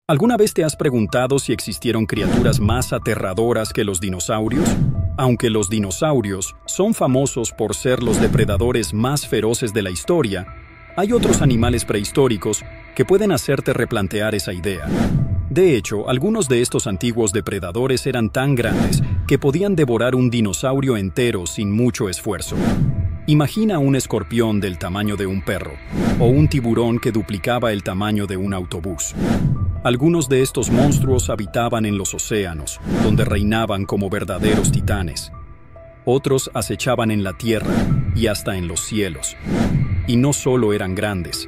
¿Alguna vez te has preguntado si existieron criaturas más aterradoras que los dinosaurios? Aunque los dinosaurios son famosos por ser los depredadores más feroces de la historia, hay otros animales prehistóricos que pueden hacerte replantear esa idea. De hecho, algunos de estos antiguos depredadores eran tan grandes que podían devorar un dinosaurio entero sin mucho esfuerzo. Imagina un escorpión del tamaño de un perro, o un tiburón que duplicaba el tamaño de un autobús. Algunos de estos monstruos habitaban en los océanos, donde reinaban como verdaderos titanes. Otros acechaban en la tierra y hasta en los cielos. Y no solo eran grandes,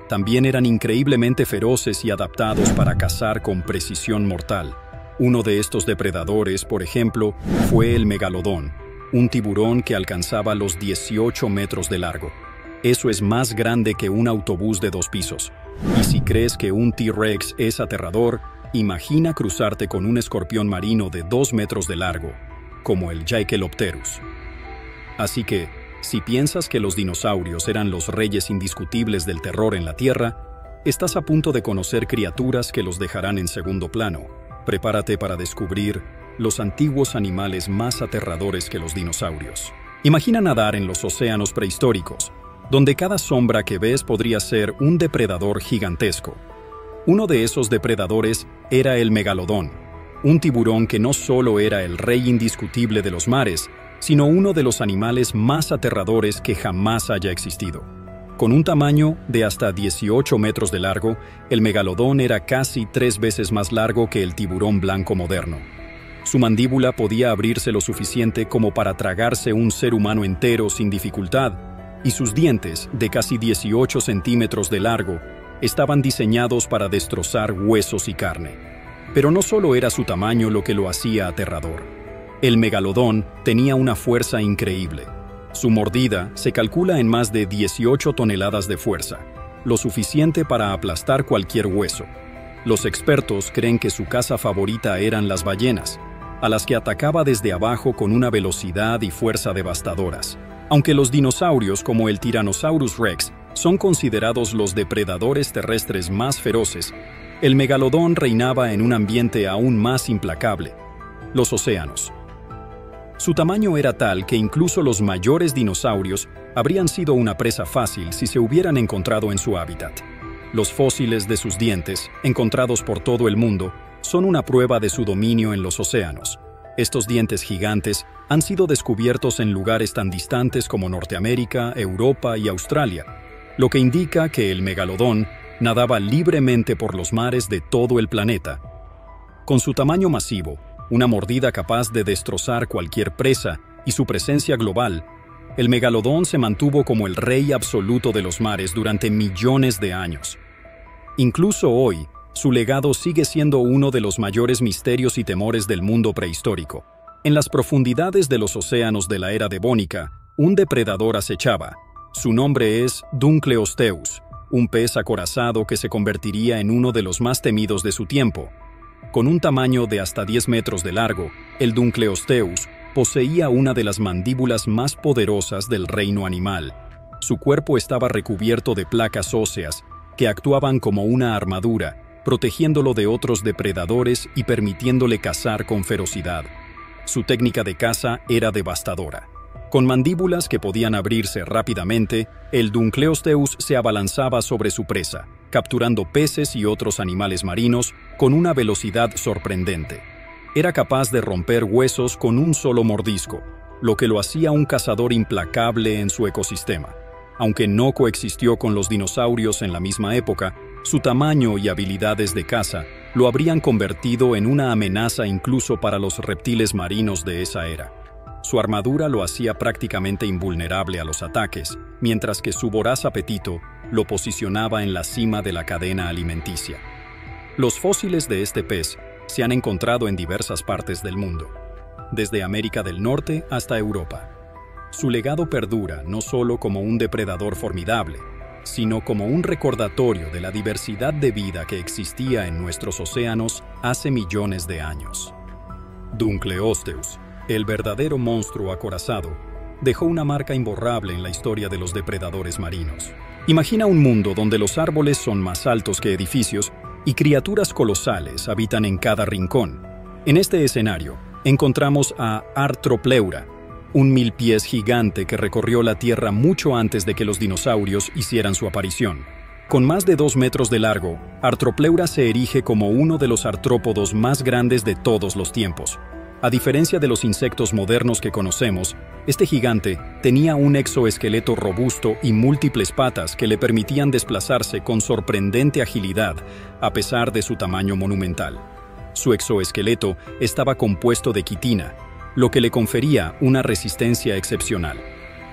también eran increíblemente feroces y adaptados para cazar con precisión mortal. Uno de estos depredadores, por ejemplo, fue el megalodón, un tiburón que alcanzaba los 18 metros de largo. Eso es más grande que un autobús de 2 pisos. Y si crees que un T-Rex es aterrador, imagina cruzarte con un escorpión marino de 2 metros de largo, como el Jaekelopterus. Así que, si piensas que los dinosaurios eran los reyes indiscutibles del terror en la Tierra, estás a punto de conocer criaturas que los dejarán en segundo plano. Prepárate para descubrir los antiguos animales más aterradores que los dinosaurios. Imagina nadar en los océanos prehistóricos, donde cada sombra que ves podría ser un depredador gigantesco. Uno de esos depredadores era el megalodón, un tiburón que no solo era el rey indiscutible de los mares, sino uno de los animales más aterradores que jamás haya existido. Con un tamaño de hasta 18 metros de largo, el megalodón era casi 3 veces más largo que el tiburón blanco moderno. Su mandíbula podía abrirse lo suficiente como para tragarse un ser humano entero sin dificultad, y sus dientes, de casi 18 centímetros de largo, estaban diseñados para destrozar huesos y carne. Pero no solo era su tamaño lo que lo hacía aterrador. El megalodón tenía una fuerza increíble. Su mordida se calcula en más de 18 toneladas de fuerza, lo suficiente para aplastar cualquier hueso. Los expertos creen que su caza favorita eran las ballenas, a las que atacaba desde abajo con una velocidad y fuerza devastadoras. Aunque los dinosaurios como el Tyrannosaurus Rex son considerados los depredadores terrestres más feroces, el megalodón reinaba en un ambiente aún más implacable: los océanos. Su tamaño era tal que incluso los mayores dinosaurios habrían sido una presa fácil si se hubieran encontrado en su hábitat. Los fósiles de sus dientes, encontrados por todo el mundo, son una prueba de su dominio en los océanos. Estos dientes gigantes han sido descubiertos en lugares tan distantes como Norteamérica, Europa y Australia, lo que indica que el megalodón nadaba libremente por los mares de todo el planeta. Con su tamaño masivo, una mordida capaz de destrozar cualquier presa y su presencia global, el megalodón se mantuvo como el rey absoluto de los mares durante millones de años. Incluso hoy, su legado sigue siendo uno de los mayores misterios y temores del mundo prehistórico. En las profundidades de los océanos de la era devónica, un depredador acechaba. Su nombre es Dunkleosteus, un pez acorazado que se convertiría en uno de los más temidos de su tiempo. Con un tamaño de hasta 10 metros de largo, el Dunkleosteus poseía una de las mandíbulas más poderosas del reino animal. Su cuerpo estaba recubierto de placas óseas que actuaban como una armadura, protegiéndolo de otros depredadores y permitiéndole cazar con ferocidad. Su técnica de caza era devastadora. Con mandíbulas que podían abrirse rápidamente, el Dunkleosteus se abalanzaba sobre su presa, capturando peces y otros animales marinos con una velocidad sorprendente. Era capaz de romper huesos con un solo mordisco, lo que lo hacía un cazador implacable en su ecosistema. Aunque no coexistió con los dinosaurios en la misma época, su tamaño y habilidades de caza lo habrían convertido en una amenaza incluso para los reptiles marinos de esa era. Su armadura lo hacía prácticamente invulnerable a los ataques, mientras que su voraz apetito lo posicionaba en la cima de la cadena alimenticia. Los fósiles de este pez se han encontrado en diversas partes del mundo, desde América del Norte hasta Europa. Su legado perdura no solo como un depredador formidable, sino como un recordatorio de la diversidad de vida que existía en nuestros océanos hace millones de años. Dunkleosteus, el verdadero monstruo acorazado, dejó una marca imborrable en la historia de los depredadores marinos. Imagina un mundo donde los árboles son más altos que edificios y criaturas colosales habitan en cada rincón. En este escenario, encontramos a Arthropleura, un milpiés gigante que recorrió la Tierra mucho antes de que los dinosaurios hicieran su aparición. Con más de 2 metros de largo, Arthropleura se erige como uno de los artrópodos más grandes de todos los tiempos. A diferencia de los insectos modernos que conocemos, este gigante tenía un exoesqueleto robusto y múltiples patas que le permitían desplazarse con sorprendente agilidad, a pesar de su tamaño monumental. Su exoesqueleto estaba compuesto de quitina, lo que le confería una resistencia excepcional.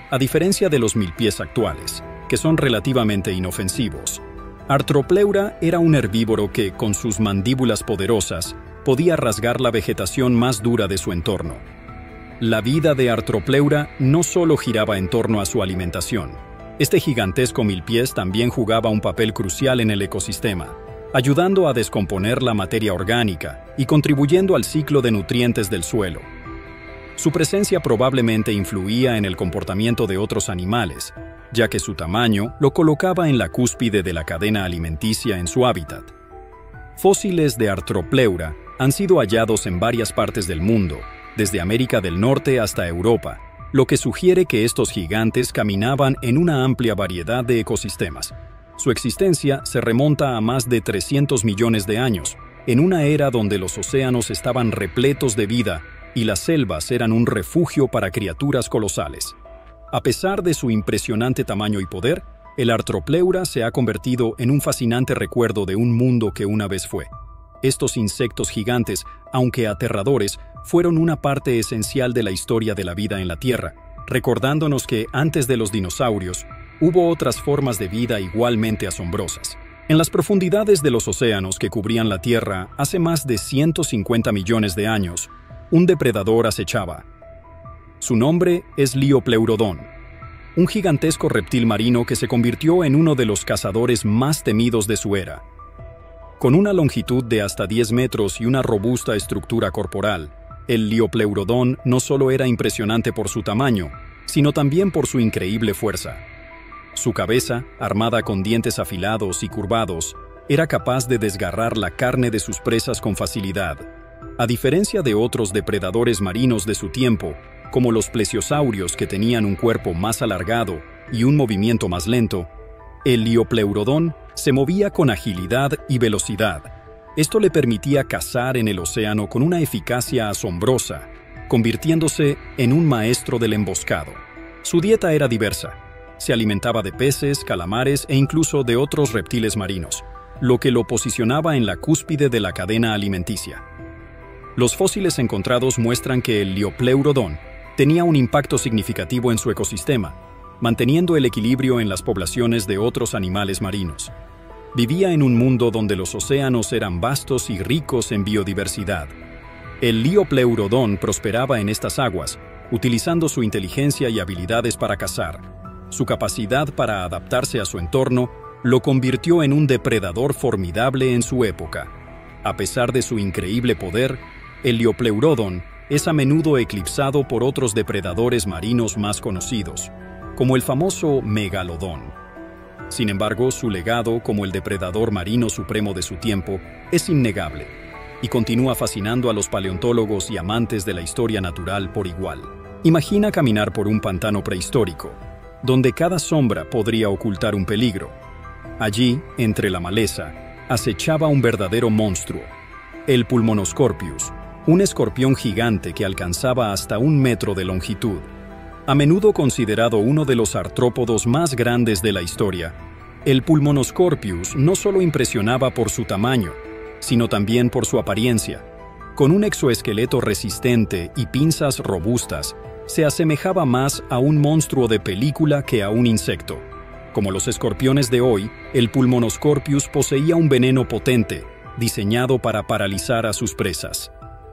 A diferencia de los milpiés actuales, que son relativamente inofensivos, Arthropleura era un herbívoro que, con sus mandíbulas poderosas, podía rasgar la vegetación más dura de su entorno. La vida de Arthropleura no solo giraba en torno a su alimentación. Este gigantesco milpiés también jugaba un papel crucial en el ecosistema, ayudando a descomponer la materia orgánica y contribuyendo al ciclo de nutrientes del suelo. Su presencia probablemente influía en el comportamiento de otros animales, ya que su tamaño lo colocaba en la cúspide de la cadena alimenticia en su hábitat. Fósiles de Arthropleura han sido hallados en varias partes del mundo, desde América del Norte hasta Europa, lo que sugiere que estos gigantes caminaban en una amplia variedad de ecosistemas. Su existencia se remonta a más de 300 millones de años, en una era donde los océanos estaban repletos de vida y las selvas eran un refugio para criaturas colosales. A pesar de su impresionante tamaño y poder, el Arthropleura se ha convertido en un fascinante recuerdo de un mundo que una vez fue. Estos insectos gigantes, aunque aterradores, fueron una parte esencial de la historia de la vida en la Tierra, recordándonos que antes de los dinosaurios, hubo otras formas de vida igualmente asombrosas. En las profundidades de los océanos que cubrían la Tierra hace más de 150 millones de años, un depredador acechaba. Su nombre es Liopleurodon, un gigantesco reptil marino que se convirtió en uno de los cazadores más temidos de su era. Con una longitud de hasta 10 metros y una robusta estructura corporal, el Liopleurodon no solo era impresionante por su tamaño, sino también por su increíble fuerza. Su cabeza, armada con dientes afilados y curvados, era capaz de desgarrar la carne de sus presas con facilidad. A diferencia de otros depredadores marinos de su tiempo, como los plesiosaurios que tenían un cuerpo más alargado y un movimiento más lento, el Liopleurodon se movía con agilidad y velocidad. Esto le permitía cazar en el océano con una eficacia asombrosa, convirtiéndose en un maestro del emboscado. Su dieta era diversa. Se alimentaba de peces, calamares e incluso de otros reptiles marinos, lo que lo posicionaba en la cúspide de la cadena alimenticia. Los fósiles encontrados muestran que el Liopleurodon tenía un impacto significativo en su ecosistema, manteniendo el equilibrio en las poblaciones de otros animales marinos. Vivía en un mundo donde los océanos eran vastos y ricos en biodiversidad. El Liopleurodon prosperaba en estas aguas, utilizando su inteligencia y habilidades para cazar. Su capacidad para adaptarse a su entorno lo convirtió en un depredador formidable en su época. A pesar de su increíble poder, el Liopleurodon es a menudo eclipsado por otros depredadores marinos más conocidos, como el famoso megalodón. Sin embargo, su legado como el depredador marino supremo de su tiempo es innegable y continúa fascinando a los paleontólogos y amantes de la historia natural por igual. Imagina caminar por un pantano prehistórico, donde cada sombra podría ocultar un peligro. Allí, entre la maleza, acechaba un verdadero monstruo, el Pulmonoscorpius, un escorpión gigante que alcanzaba hasta 1 metro de longitud. A menudo considerado uno de los artrópodos más grandes de la historia, el Pulmonoscorpius no solo impresionaba por su tamaño, sino también por su apariencia. Con un exoesqueleto resistente y pinzas robustas, se asemejaba más a un monstruo de película que a un insecto. Como los escorpiones de hoy, el Pulmonoscorpius poseía un veneno potente, diseñado para paralizar a sus presas.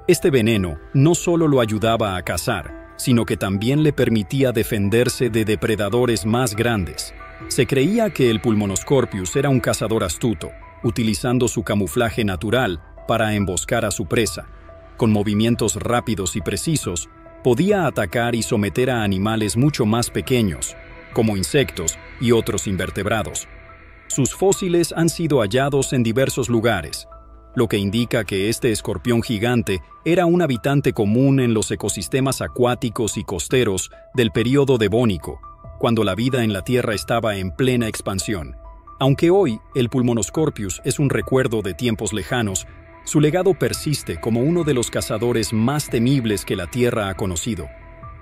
Este veneno no solo lo ayudaba a cazar, sino que también le permitía defenderse de depredadores más grandes. Se creía que el Pulmonoscorpius era un cazador astuto, utilizando su camuflaje natural para emboscar a su presa. Con movimientos rápidos y precisos, podía atacar y someter a animales mucho más pequeños, como insectos y otros invertebrados. Sus fósiles han sido hallados en diversos lugares, lo que indica que este escorpión gigante era un habitante común en los ecosistemas acuáticos y costeros del período devónico, cuando la vida en la Tierra estaba en plena expansión. Aunque hoy el Pulmonoscorpius es un recuerdo de tiempos lejanos, su legado persiste como uno de los cazadores más temibles que la Tierra ha conocido.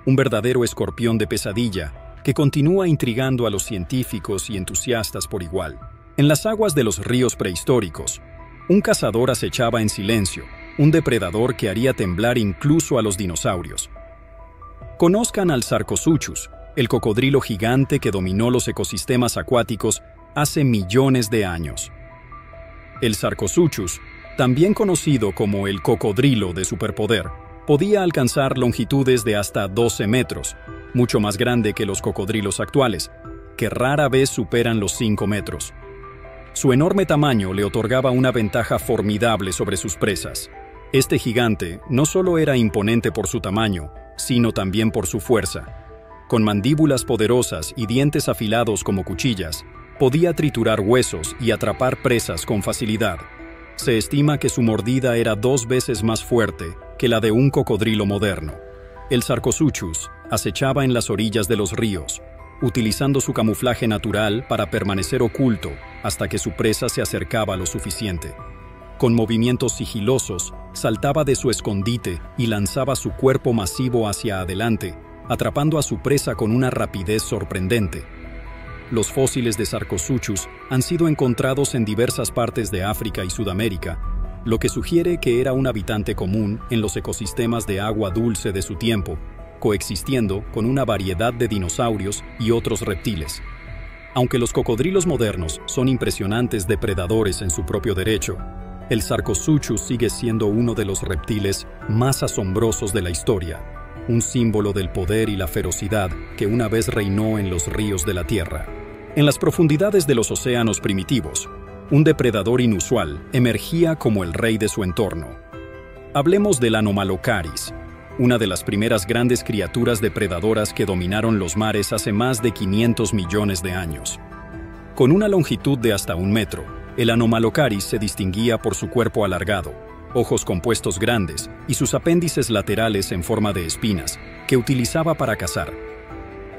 Un verdadero escorpión de pesadilla que continúa intrigando a los científicos y entusiastas por igual. En las aguas de los ríos prehistóricos, un cazador acechaba en silencio, un depredador que haría temblar incluso a los dinosaurios. Conozcan al Sarcosuchus, el cocodrilo gigante que dominó los ecosistemas acuáticos hace millones de años. El Sarcosuchus, también conocido como el cocodrilo de superpoder, podía alcanzar longitudes de hasta 12 metros, mucho más grande que los cocodrilos actuales, que rara vez superan los 5 metros. Su enorme tamaño le otorgaba una ventaja formidable sobre sus presas. Este gigante no solo era imponente por su tamaño, sino también por su fuerza. Con mandíbulas poderosas y dientes afilados como cuchillas, podía triturar huesos y atrapar presas con facilidad. Se estima que su mordida era 2 veces más fuerte que la de un cocodrilo moderno. El Sarcosuchus acechaba en las orillas de los ríos, utilizando su camuflaje natural para permanecer oculto hasta que su presa se acercaba lo suficiente. Con movimientos sigilosos, saltaba de su escondite y lanzaba su cuerpo masivo hacia adelante, atrapando a su presa con una rapidez sorprendente. Los fósiles de Sarcosuchus han sido encontrados en diversas partes de África y Sudamérica, lo que sugiere que era un habitante común en los ecosistemas de agua dulce de su tiempo, coexistiendo con una variedad de dinosaurios y otros reptiles. Aunque los cocodrilos modernos son impresionantes depredadores en su propio derecho, el Sarcosuchus sigue siendo uno de los reptiles más asombrosos de la historia, un símbolo del poder y la ferocidad que una vez reinó en los ríos de la Tierra. En las profundidades de los océanos primitivos, un depredador inusual emergía como el rey de su entorno. Hablemos del Anomalocaris, una de las primeras grandes criaturas depredadoras que dominaron los mares hace más de 500 millones de años. Con una longitud de hasta 1 metro, el Anomalocaris se distinguía por su cuerpo alargado, ojos compuestos grandes y sus apéndices laterales en forma de espinas, que utilizaba para cazar.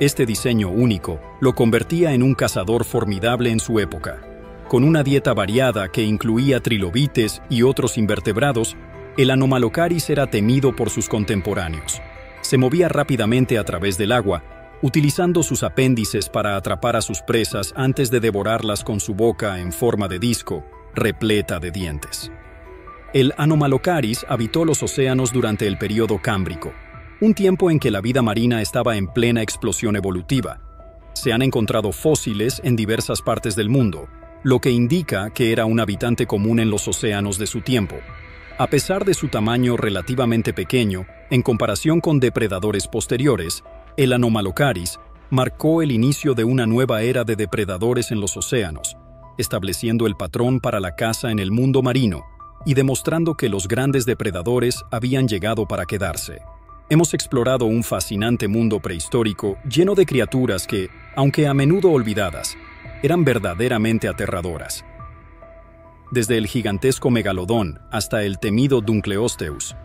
Este diseño único lo convertía en un cazador formidable en su época. Con una dieta variada que incluía trilobites y otros invertebrados, el Anomalocaris era temido por sus contemporáneos. Se movía rápidamente a través del agua, utilizando sus apéndices para atrapar a sus presas antes de devorarlas con su boca en forma de disco, repleta de dientes. El Anomalocaris habitó los océanos durante el período Cámbrico, un tiempo en que la vida marina estaba en plena explosión evolutiva. Se han encontrado fósiles en diversas partes del mundo, lo que indica que era un habitante común en los océanos de su tiempo. A pesar de su tamaño relativamente pequeño, en comparación con depredadores posteriores, el Anomalocaris marcó el inicio de una nueva era de depredadores en los océanos, estableciendo el patrón para la caza en el mundo marino y demostrando que los grandes depredadores habían llegado para quedarse. Hemos explorado un fascinante mundo prehistórico lleno de criaturas que, aunque a menudo olvidadas, eran verdaderamente aterradoras. Desde el gigantesco megalodón hasta el temido Dunkleosteus,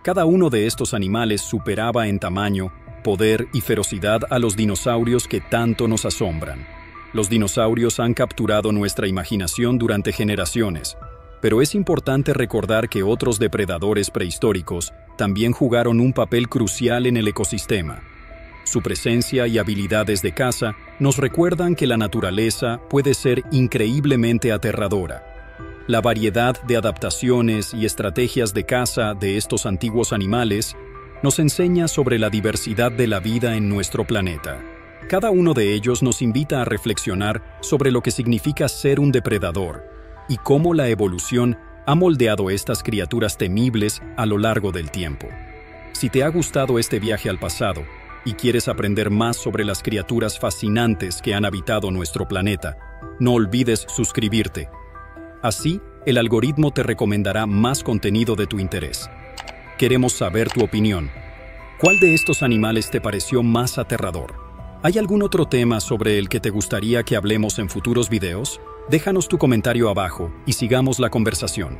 cada uno de estos animales superaba en tamaño, poder y ferocidad a los dinosaurios que tanto nos asombran. Los dinosaurios han capturado nuestra imaginación durante generaciones, pero es importante recordar que otros depredadores prehistóricos también jugaron un papel crucial en el ecosistema. Su presencia y habilidades de caza nos recuerdan que la naturaleza puede ser increíblemente aterradora. La variedad de adaptaciones y estrategias de caza de estos antiguos animales nos enseña sobre la diversidad de la vida en nuestro planeta. Cada uno de ellos nos invita a reflexionar sobre lo que significa ser un depredador y cómo la evolución ha moldeado estas criaturas temibles a lo largo del tiempo. Si te ha gustado este viaje al pasado y quieres aprender más sobre las criaturas fascinantes que han habitado nuestro planeta, no olvides suscribirte. Así, el algoritmo te recomendará más contenido de tu interés. Queremos saber tu opinión. ¿Cuál de estos animales te pareció más aterrador? ¿Hay algún otro tema sobre el que te gustaría que hablemos en futuros videos? Déjanos tu comentario abajo y sigamos la conversación.